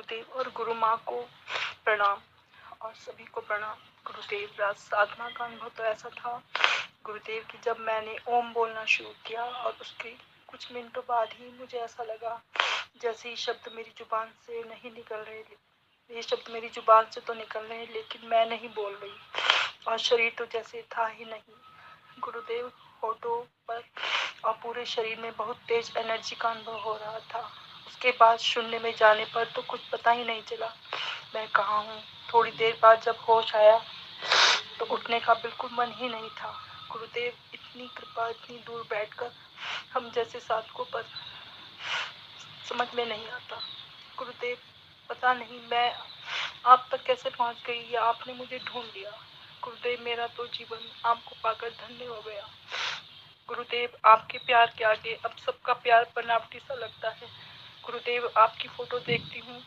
गुरुदेव और गुरु माँ को प्रणाम और सभी को प्रणाम। गुरुदेव, राज साधना का अनुभव तो ऐसा था गुरुदेव कि जब मैंने ओम बोलना शुरू किया और उसके कुछ मिनटों बाद ही मुझे ऐसा लगा जैसे ही शब्द मेरी जुबान से नहीं निकल रहे, ये शब्द मेरी जुबान से तो निकल रहे लेकिन मैं नहीं बोल रही और शरीर तो जैसे था ही नहीं। गुरुदेव, होठों पर और पूरे शरीर में बहुत तेज एनर्जी का अनुभव हो रहा था। उसके बाद शून्य में जाने पर तो कुछ पता ही नहीं चला मैं कहाँ हूँ। थोड़ी देर बाद जब होश आया तो उठने का बिल्कुल मन ही नहीं था। गुरुदेव, इतनी कृपा, इतनी दूर बैठकर हम जैसे साधकों पर समझ में नहीं आता। गुरुदेव, पता नहीं मैं आप तक कैसे पहुंच गई या आपने मुझे ढूंढ लिया। गुरुदेव, मेरा तो जीवन आपको पाकर धन्य हो गया। गुरुदेव, आपके प्यार के आगे अब सबका प्यार बनावटी सा लगता है। गुरुदेव, आपकी फोटो देखती हूँ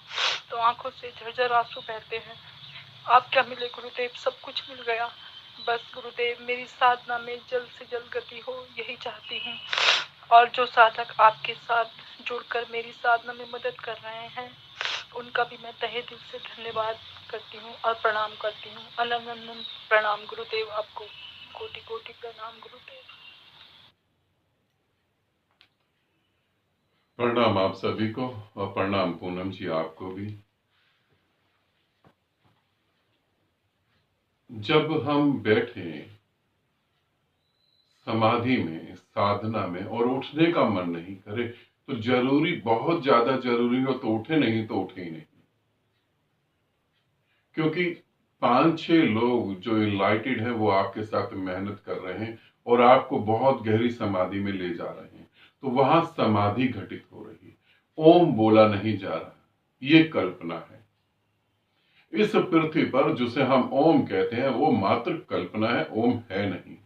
तो आंखों से झरझर आंसू बहते हैं। आप क्या मिले गुरुदेव, सब कुछ मिल गया। बस गुरुदेव, मेरी साधना में जल्द से जल्द गति हो, यही चाहती हूँ। और जो साधक आपके साथ जुड़कर मेरी साधना में मदद कर रहे हैं उनका भी मैं तहे दिल से धन्यवाद करती हूँ और प्रणाम करती हूँ। अनंत अनंत प्रणाम गुरुदेव, आपको कोटि कोटि प्रणाम गुरुदेव। प्रणाम आप सभी को और प्रणाम पूनम जी आपको भी। जब हम बैठे समाधि में, साधना में और उठने का मन नहीं करे तो जरूरी, बहुत ज्यादा जरूरी हो तो उठे, नहीं तो उठे ही नहीं। क्योंकि 5-6 लोग जो इनलाइटेड हैं वो आपके साथ मेहनत कर रहे हैं और आपको बहुत गहरी समाधि में ले जा रहे हैं। तो वहां समाधि घटित हो रही है। ओम बोला नहीं जा रहा, ये कल्पना है। इस पृथ्वी पर जिसे हम ओम कहते हैं वो मात्र कल्पना है, ओम है नहीं।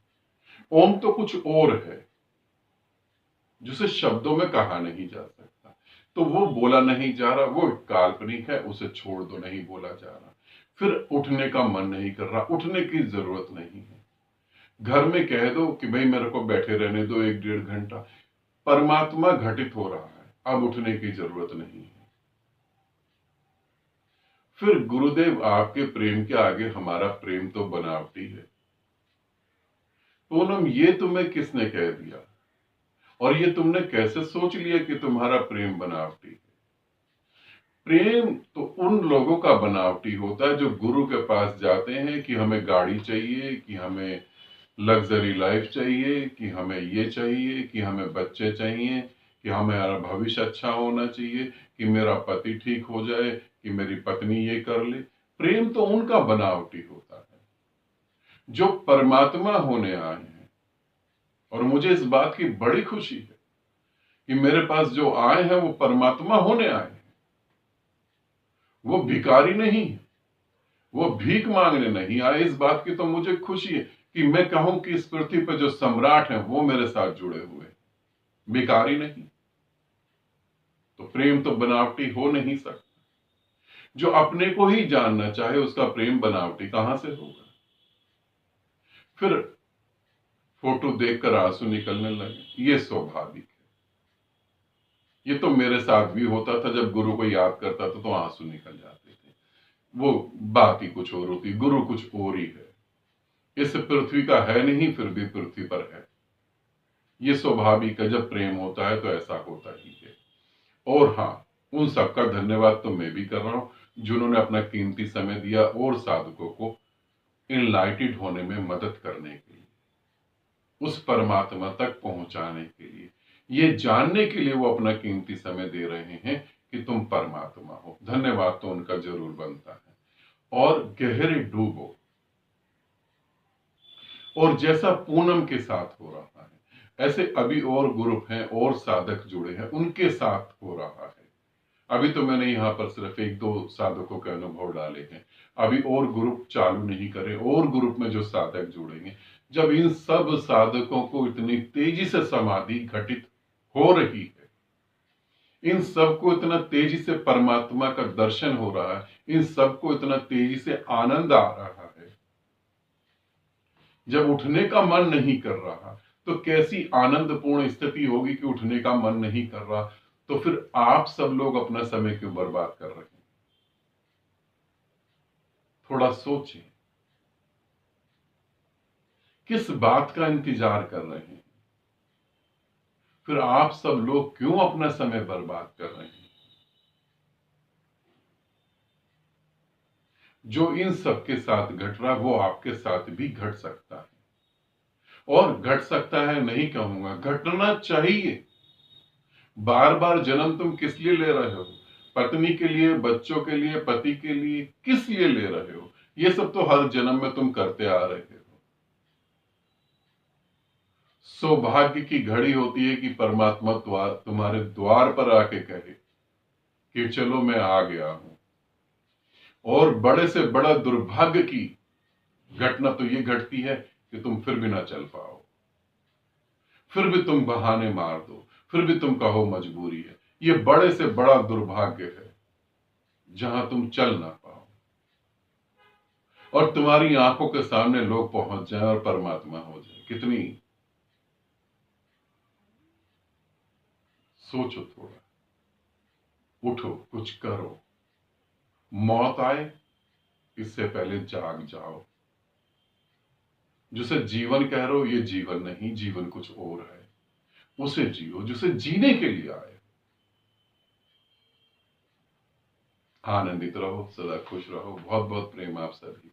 ओम तो कुछ और है जिसे शब्दों में कहा नहीं जा सकता। तो वो बोला नहीं जा रहा, वो काल्पनिक है, उसे छोड़ दो, नहीं बोला जा रहा। फिर उठने का मन नहीं कर रहा, उठने की जरूरत नहीं है। घर में कह दो कि भाई मेरे को बैठे रहने दो 1-1.5 घंटा, परमात्मा घटित हो रहा है, अब उठने की जरूरत नहीं है। फिर गुरुदेव, आपके प्रेम के आगे हमारा प्रेम तो बनावटी है। पूनम, ये तुम्हें किसने कह दिया और ये तुमने कैसे सोच लिया कि तुम्हारा प्रेम बनावटी है? प्रेम तो उन लोगों का बनावटी होता है जो गुरु के पास जाते हैं कि हमें गाड़ी चाहिए, कि हमें लग्जरी लाइफ चाहिए, कि हमें ये चाहिए, कि हमें बच्चे चाहिए, कि हमारा भविष्य अच्छा होना चाहिए, कि मेरा पति ठीक हो जाए, कि मेरी पत्नी ये कर ले। प्रेम तो उनका बनावटी होता है जो परमात्मा होने आए हैं। और मुझे इस बात की बड़ी खुशी है कि मेरे पास जो आए हैं वो परमात्मा होने आए हैं। वो भिखारी नहीं है, वो भीख मांगने नहीं आए। इस बात की तो मुझे खुशी है कि मैं कहूं कि इस पृथ्वी पर जो सम्राट हैं वो मेरे साथ जुड़े हुए, भिखारी नहीं। तो प्रेम तो बनावटी हो नहीं सकता। जो अपने को ही जानना चाहे उसका प्रेम बनावटी कहां से होगा? फिर फोटो देखकर आंसू निकलने लगे, ये स्वाभाविक है। ये तो मेरे साथ भी होता था, जब गुरु को याद करता था तो आंसू निकल जाते थे। वो बात ही कुछ और होती, गुरु कुछ और ही है। इस पृथ्वी का है नहीं, फिर भी पृथ्वी पर है। ये स्वाभाविक है, जब प्रेम होता है तो ऐसा होता ही है। और हाँ, उन सबका धन्यवाद तो मैं भी कर रहा हूं जिन्होंने अपना कीमती समय दिया और साधकों को इनलाइटेड होने में मदद करने के लिए, उस परमात्मा तक पहुंचाने के लिए, ये जानने के लिए वो अपना कीमती समय दे रहे हैं कि तुम परमात्मा हो। धन्यवाद तो उनका जरूर बनता है। और गहरे डूबो, और जैसा पूनम के साथ हो रहा है ऐसे अभी और ग्रुप हैं और साधक जुड़े हैं, उनके साथ हो रहा है। अभी तो मैंने यहाँ पर सिर्फ 1-2 साधकों के अनुभव डाले हैं, अभी और ग्रुप चालू नहीं करे। और ग्रुप में जो साधक जुड़ेंगे, जब इन सब साधकों को इतनी तेजी से समाधि घटित हो रही है, इन सबको इतना तेजी से परमात्मा का दर्शन हो रहा है, इन सबको इतना तेजी से आनंद आ रहा है, जब उठने का मन नहीं कर रहा तो कैसी आनंदपूर्ण स्थिति होगी कि उठने का मन नहीं कर रहा। तो फिर आप सब लोग अपना समय क्यों बर्बाद कर रहे हैं? थोड़ा सोचें, किस बात का इंतजार कर रहे हैं? फिर आप सब लोग क्यों अपना समय बर्बाद कर रहे हैं? जो इन सब के साथ घट रहा है वो आपके साथ भी घट सकता है, और घट सकता है नहीं कहूंगा, घटना चाहिए। बार बार जन्म तुम किस लिए ले रहे हो? पत्नी के लिए, बच्चों के लिए, पति के लिए, किस लिए ले रहे हो? ये सब तो हर जन्म में तुम करते आ रहे हो। सौभाग्य की घड़ी होती है कि परमात्मा तुम्हारे द्वार पर आके कहे कि चलो मैं आ गया हूं। और बड़े से बड़ा दुर्भाग्य की घटना तो ये घटती है कि तुम फिर भी ना चल पाओ, फिर भी तुम बहाने मार दो, फिर भी तुम कहो मजबूरी है। ये बड़े से बड़ा दुर्भाग्य है जहां तुम चल ना पाओ और तुम्हारी आंखों के सामने लोग पहुंच जाएं और परमात्मा हो जाए। कितनी, सोचो थोड़ा, उठो, कुछ करो। मौत आए इससे पहले जाग जाओ। जिसे जीवन कह रहे हो ये जीवन नहीं, जीवन कुछ और है। उसे जियो जिसे जीने के लिए आए। आनंदित रहो, सदा खुश रहो। बहुत बहुत प्रेम आप सभी।